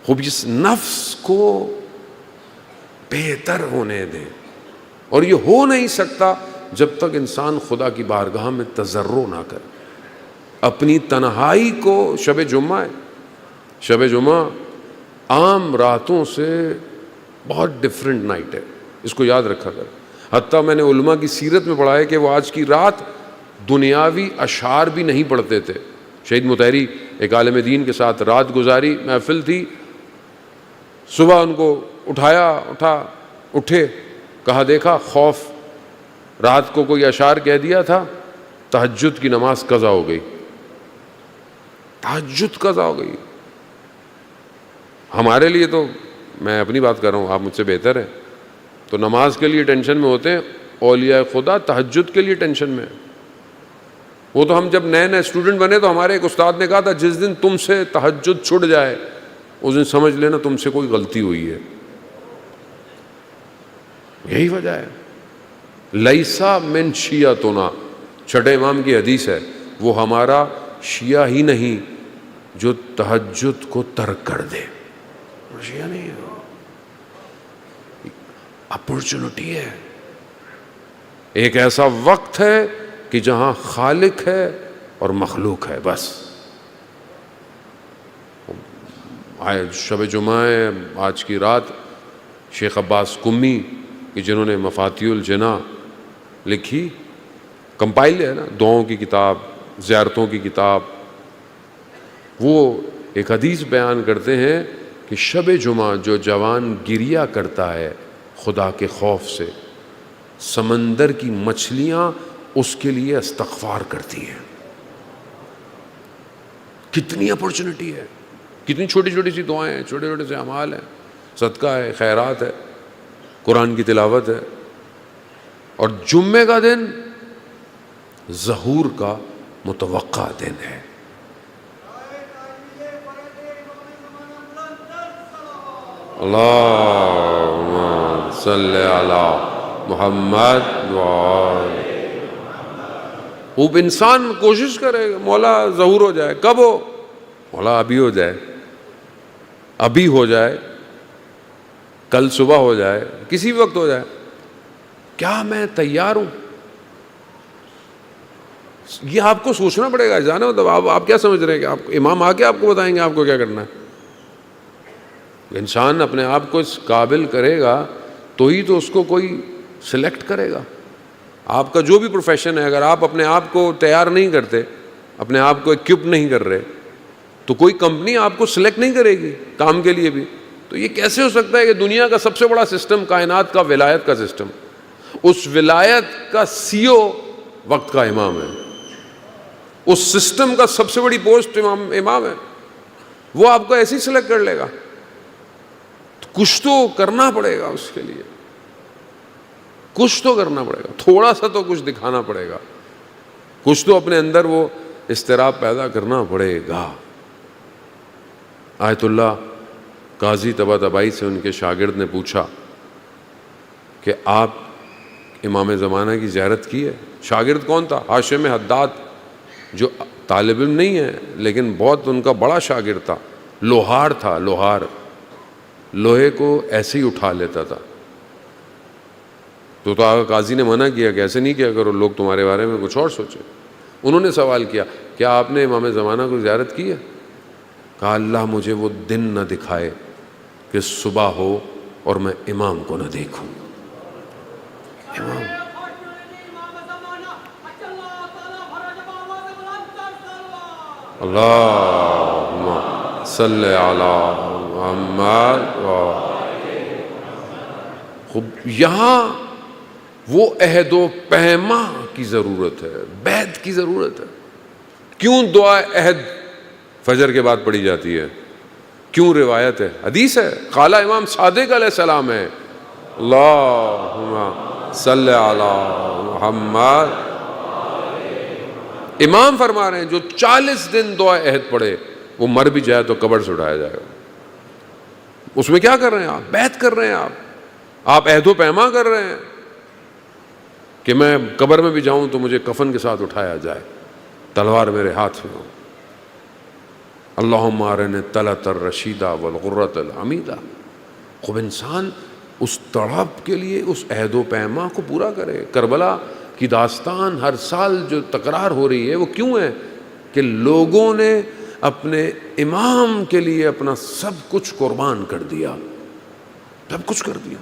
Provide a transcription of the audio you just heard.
خوب اس نفس کو بہتر ہونے دیں، اور یہ ہو نہیں سکتا جب تک انسان خدا کی بارگاہ میں تضرع نہ کرے. اپنی تنہائی کو، شب جمعہ ہے، شب جمعہ عام راتوں سے بہت ڈفرینٹ نائٹ ہے، اس کو یاد رکھا کر. حتیٰ میں نے علماء کی سیرت میں پڑھا ہے کہ وہ آج کی رات دنیاوی اشعار بھی نہیں پڑھتے تھے. شہید مطہری ایک عالم دین کے ساتھ رات گزاری، محفل تھی، صبح ان کو اٹھے، کہا دیکھا خوف، رات کو کوئی اشعار کہہ دیا تھا، تہجد کی نماز قضا ہو گئی، تہجد قضا ہو گئی. ہمارے لیے تو، میں اپنی بات کر رہا ہوں، آپ مجھ سے بہتر ہیں، تو نماز کے لیے ٹینشن میں ہوتے ہیں، اولیاء خدا تہجد کے لیے ٹینشن میں. وہ تو ہم جب نئے اسٹوڈنٹ بنے تو ہمارے ایک استاد نے کہا تھا جس دن تم سے تہجد چھٹ جائے اس دن سمجھ لینا تم سے کوئی غلطی ہوئی ہے. یہی وجہ ہے. لیسا من شیعتنا، چھٹے امام کی حدیث ہے، وہ ہمارا شیعہ ہی نہیں جو تہجد کو ترک کر دے. شیعہ نہیں ہے، اپرچونٹی ہے، ایک ایسا وقت ہے کہ جہاں خالق ہے اور مخلوق ہے. بس شب جمعہ ہے، آج کی رات شیخ عباس قمی کہ جنہوں نے مفاتیح الجناح لکھی، کمپائل ہے نا، دعاؤں کی کتاب، زیارتوں کی کتاب، وہ ایک حدیث بیان کرتے ہیں کہ شب جمعہ جو جوان گریہ کرتا ہے خدا کے خوف سے، سمندر کی مچھلیاں اس کے لیے استغفار کرتی ہیں. کتنی اپرچونٹی ہے، کتنی چھوٹی چھوٹی سی دعائیں ہیں، چھوٹے چھوٹے سے اعمال ہیں، صدقہ ہے، خیرات ہے، قرآن کی تلاوت ہے. اور جمعے کا دن ظہور کا متوقع دن ہے. اللہم صلی علی محمد خوب انسان کوشش کرے مولا ظہور ہو جائے. کب ہو؟ مولا ابھی ہو جائے، ابھی ہو جائے، کل صبح ہو جائے، کسی وقت ہو جائے. کیا میں تیار ہوں؟ یہ آپ کو سوچنا پڑے گا. جانا مطلب آپ کیا سمجھ رہے ہیں کہ آپ امام آ کے آپ کو بتائیں گے آپ کو کیا کرنا ہے؟ انسان اپنے آپ کو اس قابل کرے گا تو ہی تو اس کو کوئی سلیکٹ کرے گا. آپ کا جو بھی پروفیشن ہے، اگر آپ اپنے آپ کو تیار نہیں کرتے، اپنے آپ کو ایکوپ نہیں کر رہے، تو کوئی کمپنی آپ کو سلیکٹ نہیں کرے گی کام کے لیے بھی. تو یہ کیسے ہو سکتا ہے کہ دنیا کا سب سے بڑا سسٹم، کائنات کا ولایت کا سسٹم، اس ولایت کا سی او وقت کا امام ہے، اس سسٹم کا سب سے بڑی پوسٹ امام ہے، وہ آپ کو ایسے ہی سلیکٹ کر لے گا؟ کچھ تو کرنا پڑے گا اس کے لیے، کچھ تو کرنا پڑے گا، تھوڑا سا تو کچھ دکھانا پڑے گا، کچھ تو اپنے اندر وہ اضطراب پیدا کرنا پڑے گا. آیت اللہ قاضی طباطبائی سے ان کے شاگرد نے پوچھا کہ آپ امام زمانہ کی زیارت کی ہے؟ شاگرد کون تھا؟ ہاشم حداد، جو طالب علم نہیں ہے لیکن بہت ان کا بڑا شاگرد تھا، لوہار تھا، لوہار، لوہے کو ایسے ہی اٹھا لیتا تھا. تو قاضی نے منع کیا کہ ایسے نہیں کیا کرو، لوگ تمہارے بارے میں کچھ اور سوچے. انہوں نے سوال کیا کیا آپ نے امام زمانہ کو زیارت کی ہے؟ کہا اللہ مجھے وہ دن نہ دکھائے کہ صبح ہو اور میں امام کو نہ دیکھوں. امام اللہم صلی علی محمد. خوب یہاں وہ عہد و پیما کی ضرورت ہے، بیعت کی ضرورت ہے. کیوں دعا عہد فجر کے بعد پڑھی جاتی ہے؟ کیوں روایت ہے، حدیث ہے، قال امام صادق علیہ السلام ہے، اللہم صلی علی محمد. امام فرما رہے ہیں جو 40 دن دعا عہد پڑھے وہ مر بھی جائے تو قبر سے اٹھایا جائے گا. اس میں کیا کر رہے ہیں آپ؟ بیعت کر رہے ہیں آپ عہد و پیما کر رہے ہیں کہ میں قبر میں بھی جاؤں تو مجھے کفن کے ساتھ اٹھایا جائے، تلوار میرے ہاتھ میں ہو. اللہم ارنا الطلعۃ الرشیدہ والغرۃ الحمیدہ. خوب انسان اس تڑپ کے لیے اس عہد و پیما کو پورا کرے. کربلا کی داستان ہر سال جو تکرار ہو رہی ہے وہ کیوں ہے؟ کہ لوگوں نے اپنے امام کے لیے اپنا سب کچھ قربان کر دیا، سب کچھ کر دیا.